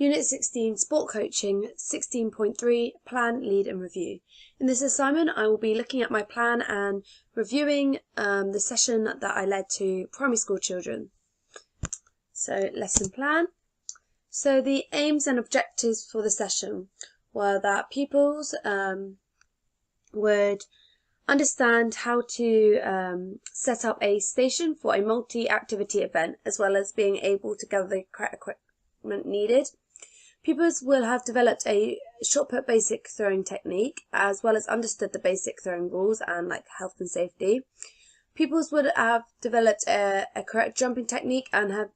Unit 16, Sport Coaching, 16.3, Plan, Lead and Review. In this assignment, I will be looking at my plan and reviewing the session that I led to primary school children. So, lesson plan. So, the aims and objectives for the session were that pupils would understand how to set up a station for a multi-activity event, as well as being able to gather the correct equipment needed. Pupils will have developed a shot put basic throwing technique, as well as understood the basic throwing rules and health and safety. Pupils would have developed a correct jumping technique and have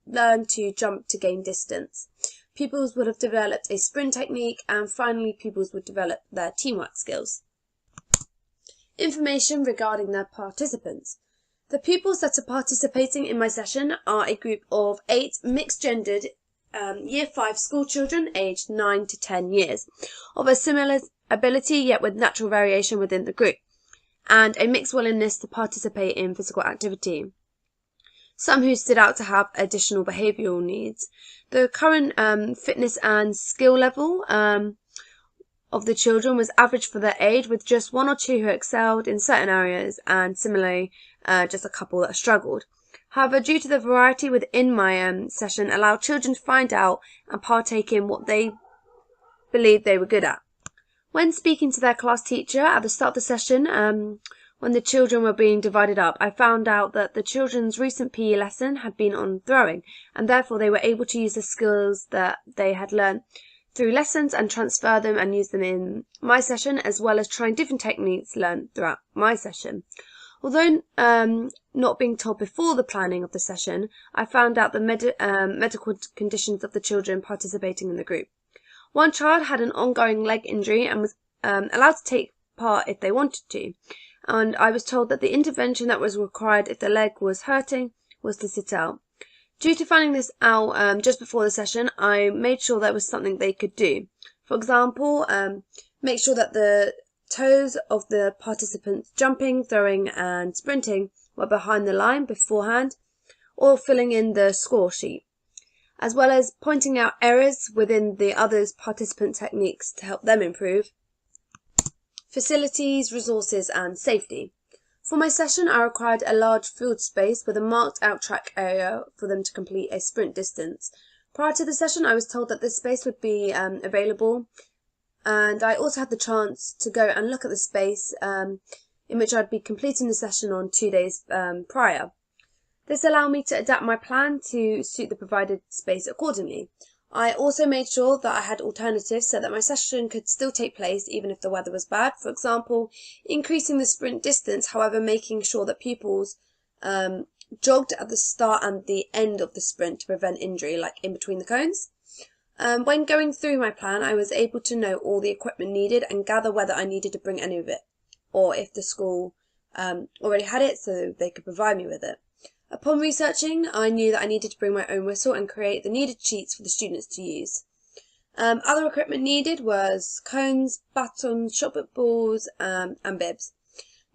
learned to jump to gain distance. Pupils would have developed a sprint technique, and finally pupils would develop their teamwork skills. Information regarding their participants. The pupils that are participating in my session are a group of 8 mixed-gendered Year 5 school children aged 9 to 10 years, of a similar ability yet with natural variation within the group, and a mixed willingness to participate in physical activity. Some who stood out to have additional behavioural needs. The current fitness and skill level of the children was average for their age, with just 1 or 2 who excelled in certain areas and similarly just a couple that struggled. However, due to the variety within my session, allowed children to find out and partake in what they believed they were good at. When speaking to their class teacher at the start of the session, when the children were being divided up, I found out that the children's recent PE lesson had been on throwing, and therefore they were able to use the skills that they had learned through lessons and transfer them and use them in my session, as well as trying different techniques learned throughout my session. Although not being told before the planning of the session, I found out the medical conditions of the children participating in the group. One child had an ongoing leg injury and was allowed to take part if they wanted to, and I was told that the intervention that was required if the leg was hurting was to sit out. Due to finding this out just before the session, I made sure there was something they could do. For example, make sure that the toes of the participants jumping, throwing and sprinting were behind the line beforehand, or filling in the score sheet, as well as pointing out errors within the other participant techniques to help them improve. Facilities, resources and safety. For my session, I required a large field space with a marked out track area for them to complete a sprint distance. Prior to the session, I was told that this space would be available, and I also had the chance to go and look at the space in which I'd be completing the session on 2 days prior. This allowed me to adapt my plan to suit the provided space accordingly. I also made sure that I had alternatives so that my session could still take place even if the weather was bad. For example, increasing the sprint distance, however making sure that pupils jogged at the start and the end of the sprint to prevent injury, like in between the cones. When going through my plan, I was able to know all the equipment needed and gather whether I needed to bring any of it, or if the school already had it so they could provide me with it. Upon researching, I knew that I needed to bring my own whistle and create the needed sheets for the students to use. Other equipment needed was cones, batons, shot put balls and bibs.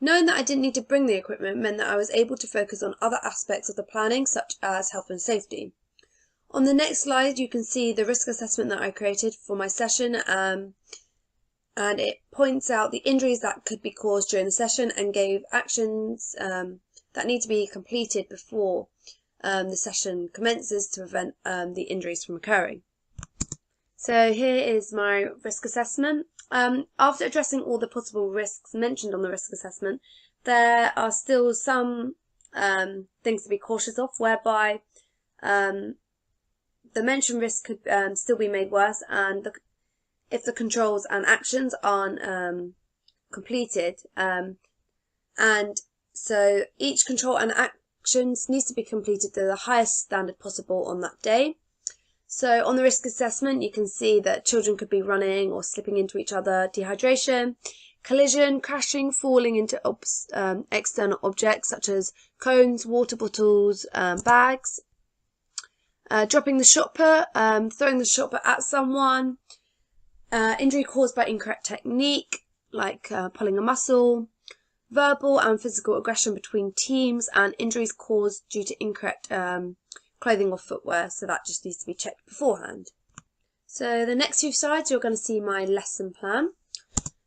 Knowing that I didn't need to bring the equipment meant that I was able to focus on other aspects of the planning, such as health and safety. On the next slide, you can see the risk assessment that I created for my session, and it points out the injuries that could be caused during the session and gave actions that need to be completed before the session commences to prevent the injuries from occurring. So here is my risk assessment. After addressing all the possible risks mentioned on the risk assessment, there are still some things to be cautious of, whereby the mentioned risk could still be made worse, and if the controls and actions aren't completed, and so each control and actions needs to be completed to the highest standard possible on that day. So on the risk assessment, you can see that children could be running or slipping into each other, dehydration, collision, crashing, falling into external objects such as cones, water bottles, bags, dropping the shot put, throwing the shot put at someone, injury caused by incorrect technique, like pulling a muscle, verbal and physical aggression between teams, and injuries caused due to incorrect clothing or footwear, so that just needs to be checked beforehand. So the next few slides, you're going to see my lesson plan.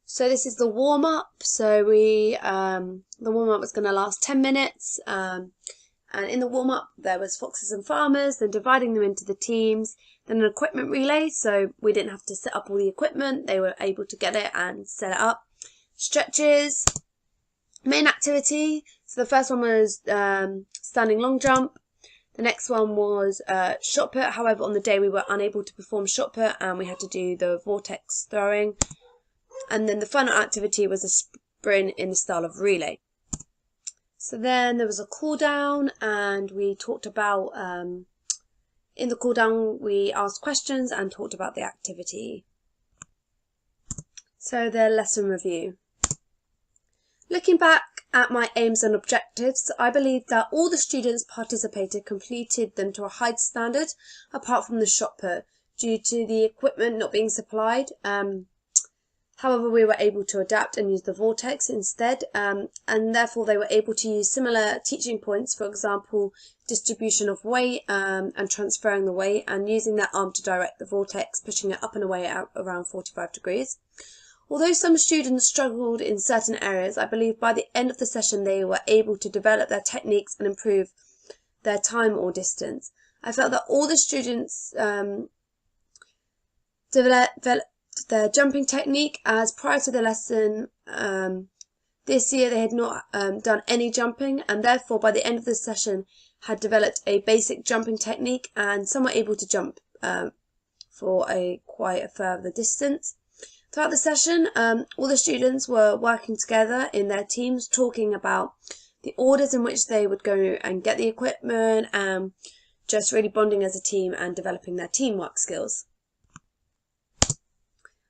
So this is the warm-up. So the warm-up was going to last 10 minutes. And in the warm-up, there was foxes and farmers, then dividing them into the teams, then an equipment relay. So we didn't have to set up all the equipment. They were able to get it and set it up. Stretches, main activity. So the first one was standing long jump. The next one was shot put. However, on the day we were unable to perform shot put and we had to do the vortex throwing. And then the final activity was a sprint in the style of relay. So then there was a cool down, and we talked about, in the cool down we asked questions and talked about the activity. So the lesson review. Looking back at my aims and objectives, I believe that all the students participated completed them to a high standard, apart from the shot put, due to the equipment not being supplied. However, we were able to adapt and use the vortex instead, and therefore they were able to use similar teaching points, for example, distribution of weight and transferring the weight, and using their arm to direct the vortex, pushing it up and away at around 45 degrees. Although some students struggled in certain areas, I believe by the end of the session they were able to develop their techniques and improve their time or distance. I felt that all the students developed their jumping technique, as prior to the lesson this year they had not done any jumping, and therefore by the end of the session had developed a basic jumping technique, and some were able to jump for quite a further distance. Throughout the session, all the students were working together in their teams, talking about the orders in which they would go and get the equipment, and just really bonding as a team and developing their teamwork skills.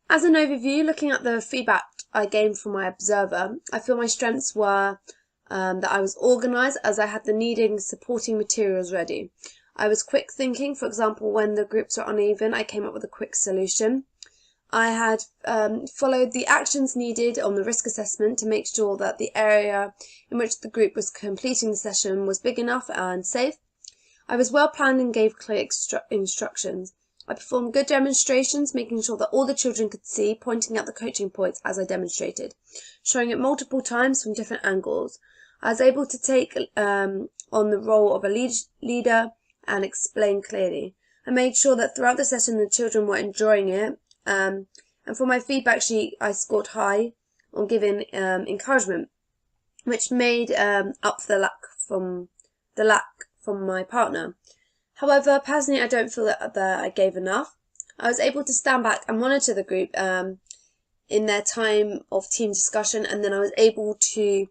As an overview, looking at the feedback I gained from my observer, I feel my strengths were that I was organised, as I had the needing supporting materials ready. I was quick thinking. For example, when the groups were uneven, I came up with a quick solution. I had followed the actions needed on the risk assessment to make sure that the area in which the group was completing the session was big enough and safe. I was well planned and gave clear instructions. I performed good demonstrations, making sure that all the children could see, pointing out the coaching points as I demonstrated, showing it multiple times from different angles. I was able to take on the role of a leader and explain clearly. I made sure that throughout the session the children were enjoying it. And for my feedback sheet, I scored high on giving encouragement, which made up for the lack from my partner. However, personally, I don't feel that I gave enough. I was able to stand back and monitor the group in their time of team discussion, and then I was able to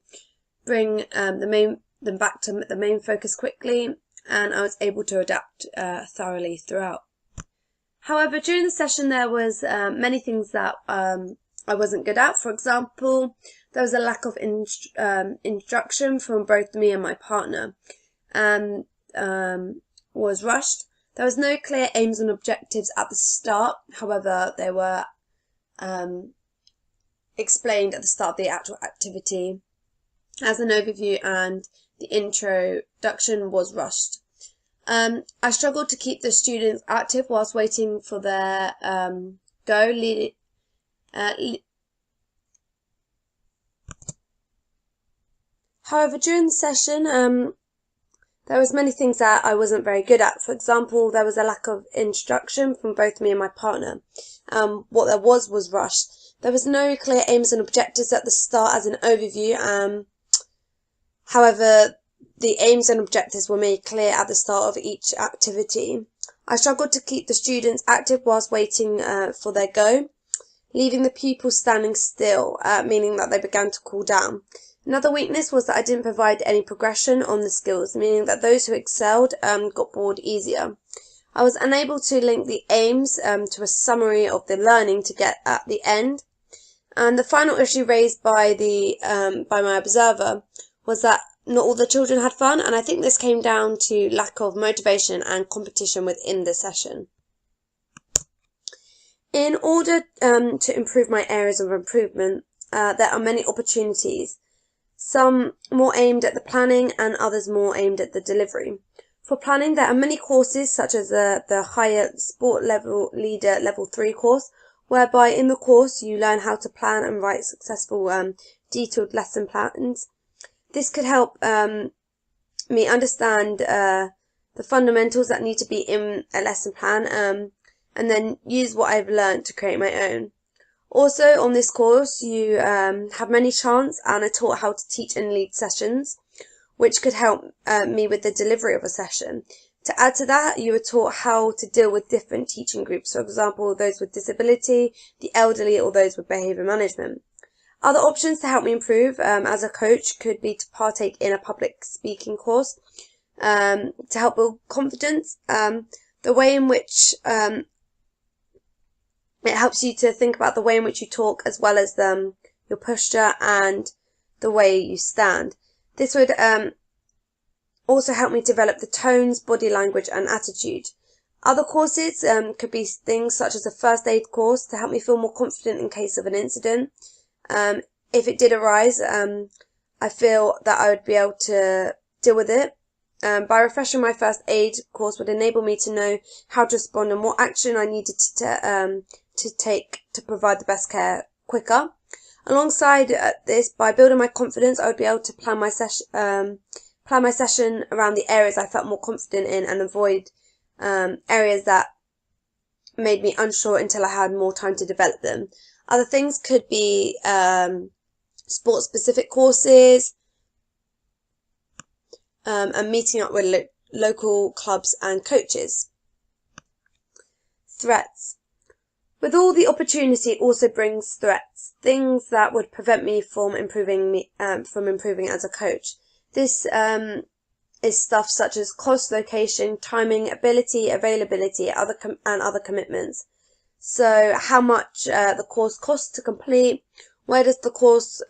bring them back to the main focus quickly, and I was able to adapt thoroughly throughout. However, during the session there was many things that I wasn't good at. For example, there was a lack of instruction from both me and my partner, and was rushed. There was no clear aims and objectives at the start. However, they were explained at the start of the actual activity as an overview, and the introduction was rushed. I struggled to keep the students active whilst waiting for their go. However, during the session, there was many things that I wasn't very good at. For example, there was a lack of instruction from both me and my partner. What there was rushed. There was no clear aims and objectives at the start as an overview. However, the aims and objectives were made clear at the start of each activity. I struggled to keep the students active whilst waiting for their go, leaving the pupils standing still, meaning that they began to cool down. Another weakness was that I didn't provide any progression on the skills, meaning that those who excelled got bored easier. I was unable to link the aims to a summary of the learning to get at the end. And the final issue raised by my observer was that not all the children had fun, and I think this came down to lack of motivation and competition within the session. In order to improve my areas of improvement, there are many opportunities, some more aimed at the planning and others more aimed at the delivery. For planning, there are many courses such as the higher Sport Level Leader Level 3 course, whereby in the course you learn how to plan and write successful detailed lesson plans. This could help me understand the fundamentals that need to be in a lesson plan and then use what I've learned to create my own. Also on this course you have many chants and are taught how to teach and lead sessions, which could help me with the delivery of a session. To add to that, you are taught how to deal with different teaching groups, for example, those with disability, the elderly, or those with behaviour management. Other options to help me improve as a coach could be to partake in a public speaking course to help build confidence, the way in which it helps you to think about the way in which you talk as well as your posture and the way you stand. This would also help me develop the tones, body language and attitude. Other courses could be things such as a first aid course to help me feel more confident in case of an incident. If it did arise, I feel that I would be able to deal with it. By refreshing my first aid course would enable me to know how to respond and what action I needed to take to provide the best care quicker. Alongside this, by building my confidence, I would be able to plan my session around the areas I felt more confident in and avoid areas that made me unsure until I had more time to develop them. Other things could be sport-specific courses and meeting up with local clubs and coaches. Threats. With all the opportunity, it also brings threats, things that would prevent me from improving as a coach. This is stuff such as cost, location, timing, ability, availability, and other commitments. So how much the course costs to complete, where does the course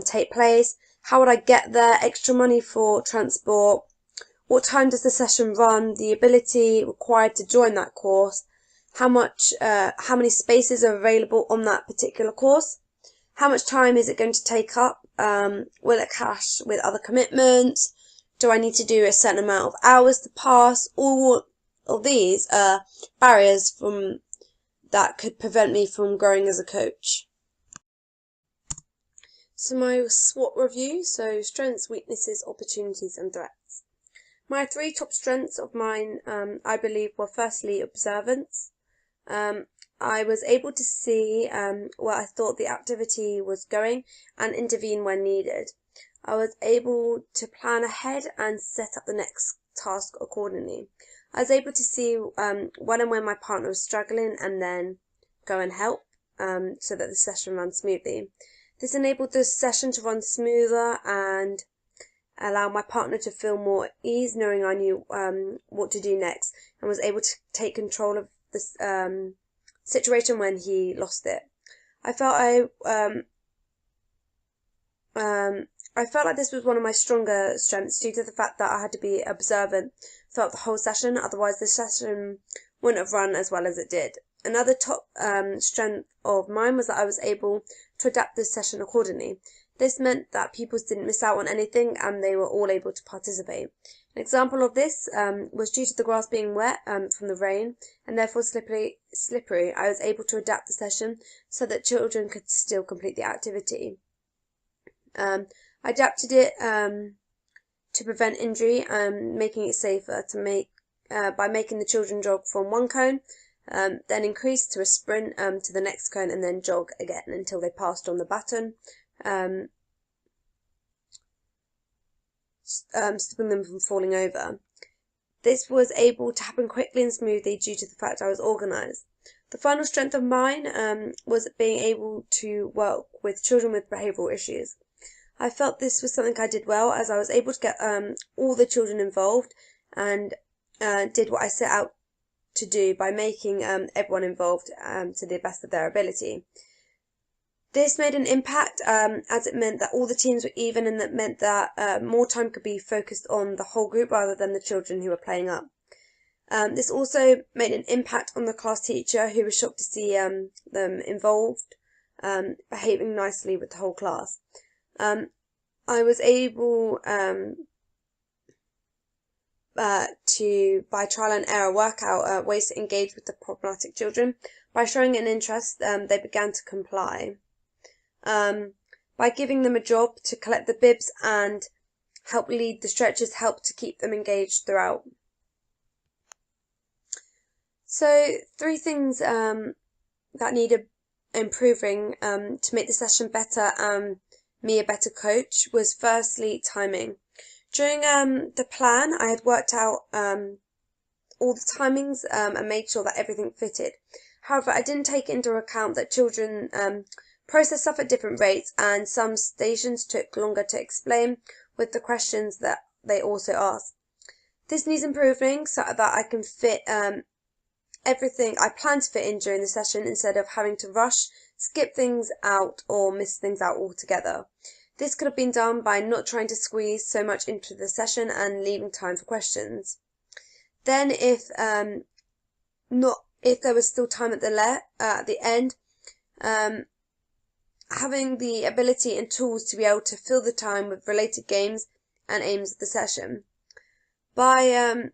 take place, how would I get there, extra money for transport, what time does the session run, the ability required to join that course, how many spaces are available on that particular course, how much time is it going to take up, will it clash with other commitments, do I need to do a certain amount of hours to pass. All of these are barriers that could prevent me from growing as a coach. So my SWOT review, so strengths, weaknesses, opportunities and threats. My 3 top strengths of mine, I believe, were firstly observance. I was able to see where I thought the activity was going and intervene when needed. I was able to plan ahead and set up the next task accordingly. I was able to see when and when my partner was struggling and then go and help so that the session ran smoothly. This enabled the session to run smoother and allow my partner to feel more at ease, knowing I knew what to do next, and was able to take control of this situation when he lost it. I felt like this was one of my stronger strengths due to the fact that I had to be observant throughout the whole session, otherwise the session wouldn't have run as well as it did. Another top strength of mine was that I was able to adapt the session accordingly. This meant that pupils didn't miss out on anything and they were all able to participate. An example of this was due to the grass being wet from the rain and therefore slippery, I was able to adapt the session so that children could still complete the activity. I adapted it to prevent injury and making it safer by making the children jog from one cone, then increase to a sprint to the next cone and then jog again until they passed on the baton, stopping them from falling over. This was able to happen quickly and smoothly due to the fact I was organised. The final strength of mine was being able to work with children with behavioural issues. I felt this was something I did well, as I was able to get all the children involved and did what I set out to do by making everyone involved to the best of their ability. This made an impact as it meant that all the teams were even, and that meant that more time could be focused on the whole group rather than the children who were playing up. This also made an impact on the class teacher, who was shocked to see them involved, behaving nicely with the whole class. I was able by trial and error, work out ways to engage with the problematic children. By showing an interest, they began to comply. By giving them a job to collect the bibs and help lead the stretches, helped to keep them engaged throughout. So 3 things that needed improving to make the session better and me a better coach was firstly timing. During the plan, I had worked out all the timings and made sure that everything fitted. However, I didn't take into account that children process stuff at different rates, and some stations took longer to explain with the questions that they also asked. This needs improving so that I can fit everything I plan to fit in during the session instead of having to rush, skip things out, or miss things out altogether. This could have been done by not trying to squeeze so much into the session and leaving time for questions. Then if there was still time at the end, having the ability and tools to be able to fill the time with related games and aims of the session. By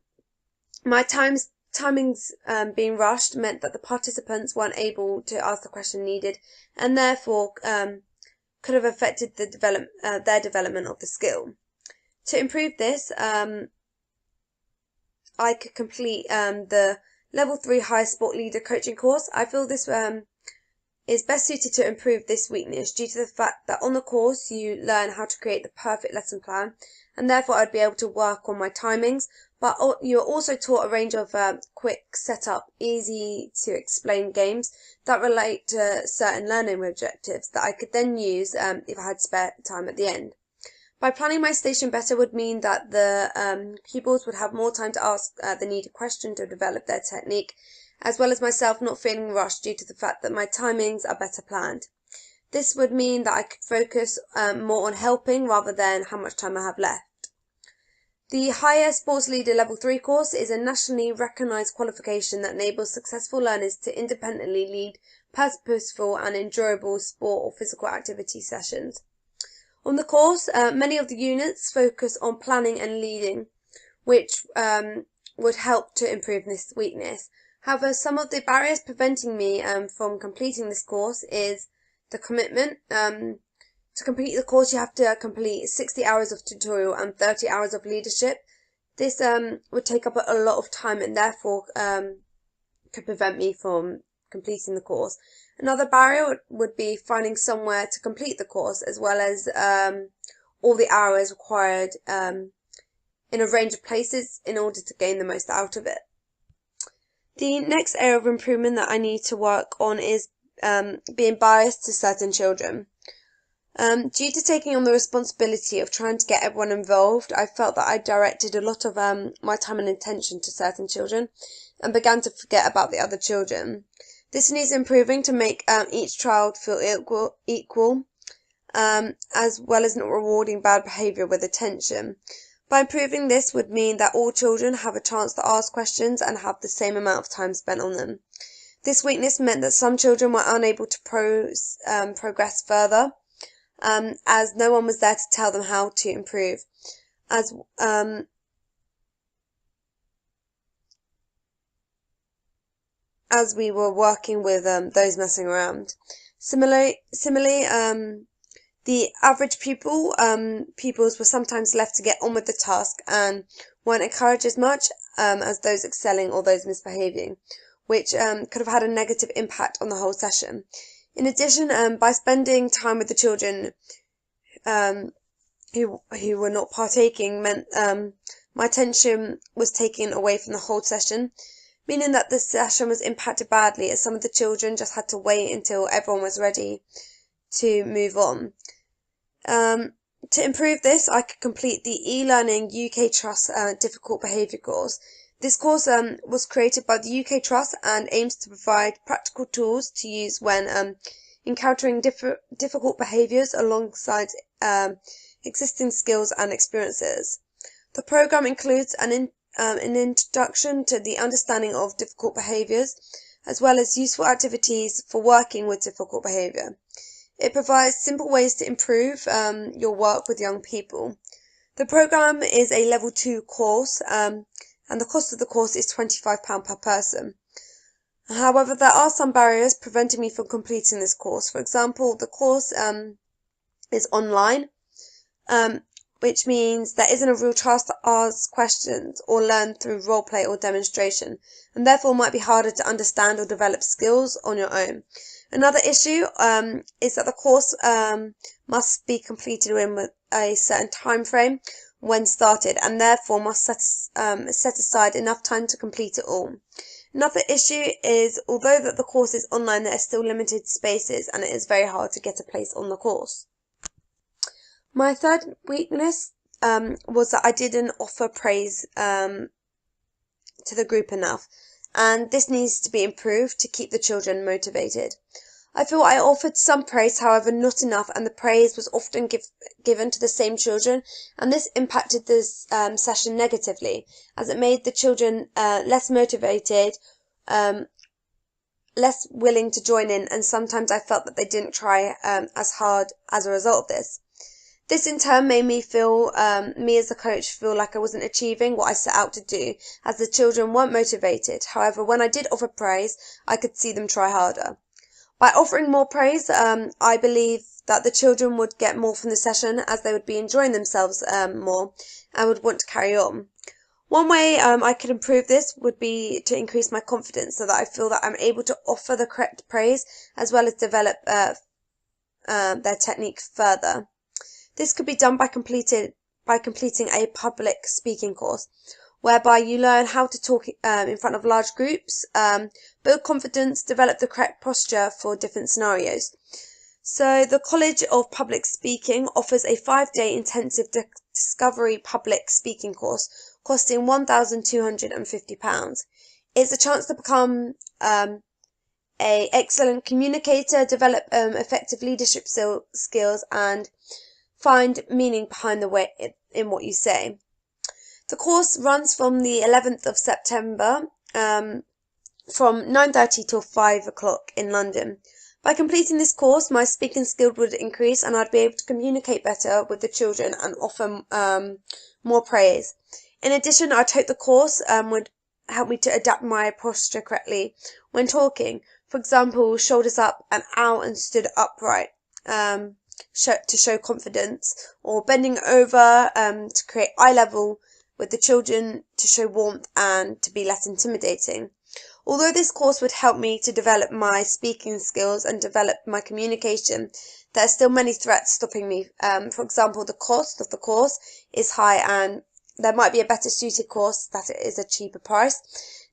my timings being rushed meant that the participants weren't able to ask the question needed, and therefore could have affected their development of the skill. To improve this, I could complete the Level 3 High Sport Leader Coaching course. I feel this is best suited to improve this weakness due to the fact that on the course you learn how to create the perfect lesson plan, and therefore I'd be able to work on my timings, but you're also taught a range of quick setup, easy to explain games that relate to certain learning objectives that I could then use if I had spare time at the end. By planning my station better would mean that the pupils would have more time to ask the needed question to develop their technique, as well as myself not feeling rushed due to the fact that my timings are better planned. This would mean that I could focus more on helping rather than how much time I have left. The Higher Sports Leader Level 3 course is a nationally recognised qualification that enables successful learners to independently lead purposeful and enjoyable sport or physical activity sessions. On the course, many of the units focus on planning and leading, which would help to improve this weakness. However, some of the barriers preventing me from completing this course is the commitment. To complete the course, you have to complete 60 hours of tutorial and 30 hours of leadership. This would take up a lot of time and therefore could prevent me from completing the course. Another barrier would be finding somewhere to complete the course, as well as all the hours required in a range of places in order to gain the most out of it. The next area of improvement that I need to work on is being biased to certain children. Due to taking on the responsibility of trying to get everyone involved, I felt that I directed a lot of my time and attention to certain children and began to forget about the other children. This needs improving to make each child feel equal, as well as not rewarding bad behaviour with attention. By improving this would mean that all children have a chance to ask questions and have the same amount of time spent on them. This weakness meant that some children were unable to progress further, as no one was there to tell them how to improve, as we were working with those messing around. Similarly, the average pupils were sometimes left to get on with the task and weren't encouraged as much as those excelling or those misbehaving, which could have had a negative impact on the whole session. In addition, by spending time with the children who were not partaking meant my attention was taken away from the whole session, meaning that the session was impacted badly as some of the children just had to wait until everyone was ready to move on. To improve this, I could complete the e-learning UK Trust difficult behaviour course. This course was created by the UK Trust and aims to provide practical tools to use when encountering difficult behaviours alongside existing skills and experiences. The programme includes an introduction to the understanding of difficult behaviours, as well as useful activities for working with difficult behaviour. It provides simple ways to improve your work with young people. The programme is a level 2 course, and the cost of the course is £25 per person. However, there are some barriers preventing me from completing this course. For example, the course is online, which means there isn't a real chance to ask questions or learn through roleplay or demonstration, and therefore might be harder to understand or develop skills on your own. Another issue is that the course must be completed within a certain time frame when started, and therefore must set aside enough time to complete it all. Another issue is, although that the course is online, there are still limited spaces, and it is very hard to get a place on the course. My third weakness was that I didn't offer praise to the group enough, and this needs to be improved to keep the children motivated. I feel I offered some praise, however not enough, and the praise was often given to the same children, and this impacted this session negatively, as it made the children less motivated, less willing to join in, and sometimes I felt that they didn't try as hard as a result of this. This in turn made me as a coach feel like I wasn't achieving what I set out to do, as the children weren't motivated. However, when I did offer praise, I could see them try harder. By offering more praise, I believe that the children would get more from the session, as they would be enjoying themselves more and would want to carry on. One way I could improve this would be to increase my confidence, so that I feel that I'm able to offer the correct praise as well as develop their technique further. This could be done by completing a public speaking course, whereby you learn how to talk in front of large groups, build confidence, develop the correct posture for different scenarios. So the College of Public Speaking offers a 5-day intensive discovery public speaking course costing £1,250. It's a chance to become an excellent communicator, develop effective leadership skills, and find meaning behind in what you say. The course runs from the 11th of September from 9:30 till 5 o'clock in London. By completing this course, my speaking skill would increase, and I'd be able to communicate better with the children and offer more praise. In addition, I'd hope the course would help me to adapt my posture correctly when talking. For example, shoulders up and out and stood upright to show confidence, or bending over to create eye level with the children to show warmth and to be less intimidating. Although this course would help me to develop my speaking skills and develop my communication, there are still many threats stopping me. For example, the cost of the course is high, and there might be a better suited course that is a cheaper price.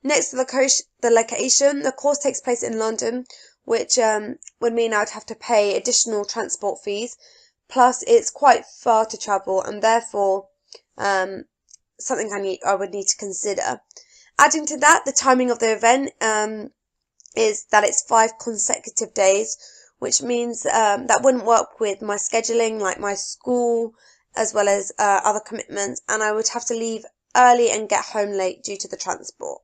Next to the location, the course takes place in London, which would mean I'd have to pay additional transport fees. Plus, it's quite far to travel, and therefore something I would need to consider. Adding to that, the timing of the event is that it's 5 consecutive days, which means that wouldn't work with my scheduling, like my school, as well as other commitments, and I would have to leave early and get home late due to the transport.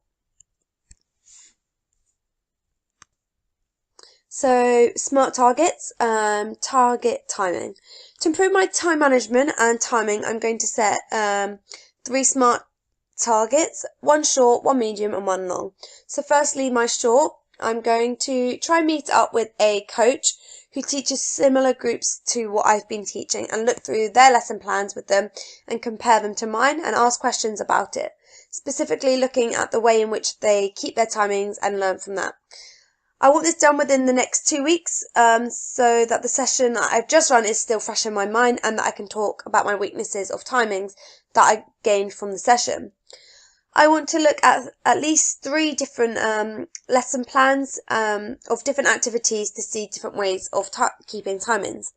So, SMART targets, target timing. To improve my time management and timing, I'm going to set 3 SMART targets: 1 short, 1 medium, and 1 long. So firstly, my short, I'm going to try and meet up with a coach who teaches similar groups to what I've been teaching, and look through their lesson plans with them and compare them to mine and ask questions about it, specifically looking at the way in which they keep their timings and learn from that. I want this done within the next 2 weeks, so that the session that I've just run is still fresh in my mind, and that I can talk about my weaknesses of timings that I gained from the session. I want to look at least 3 different lesson plans of different activities to see different ways of keeping timings.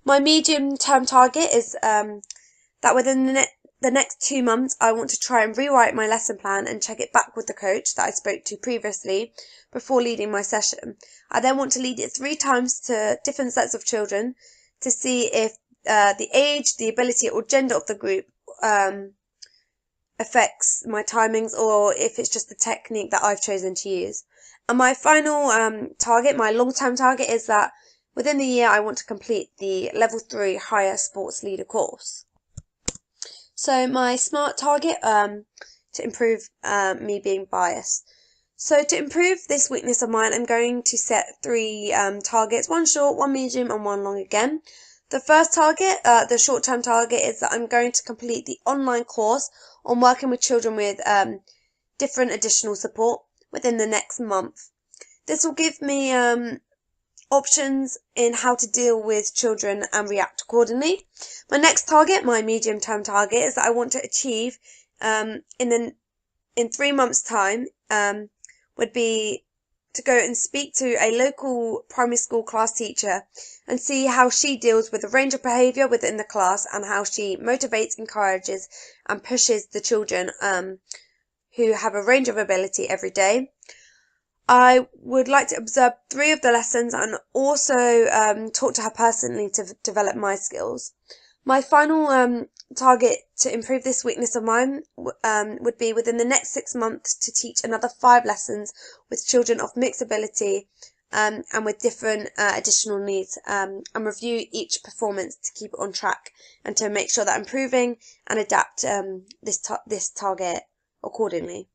My medium-term target is that within the next 2 months, I want to try and rewrite my lesson plan and check it back with the coach that I spoke to previously before leading my session. I then want to lead it 3 times to different sets of children to see if the age, the ability, or gender of the group affects my timings, or if it's just the technique that I've chosen to use. And my final target, my long-term target, is that within the year I want to complete the level 3 higher sports leader course. So my SMART target, to improve me being biased. So to improve this weakness of mine, I'm going to set 3 targets, one short, one medium, and one long again. The first target, the short-term target, is that I'm going to complete the online course on working with children with different additional support within the next month. This will give me options in how to deal with children and react accordingly. My next target, my medium-term target, is that I want to achieve in 3 months' time would be to go and speak to a local primary school class teacher and see how she deals with a range of behaviour within the class and how she motivates, encourages and pushes the children who have a range of ability every day. I would like to observe 3 of the lessons and also talk to her personally to develop my skills. My final target to improve this weakness of mine would be within the next 6 months to teach another 5 lessons with children of mixed ability and with different additional needs, and review each performance to keep it on track and to make sure that I'm improving and adapt this target accordingly.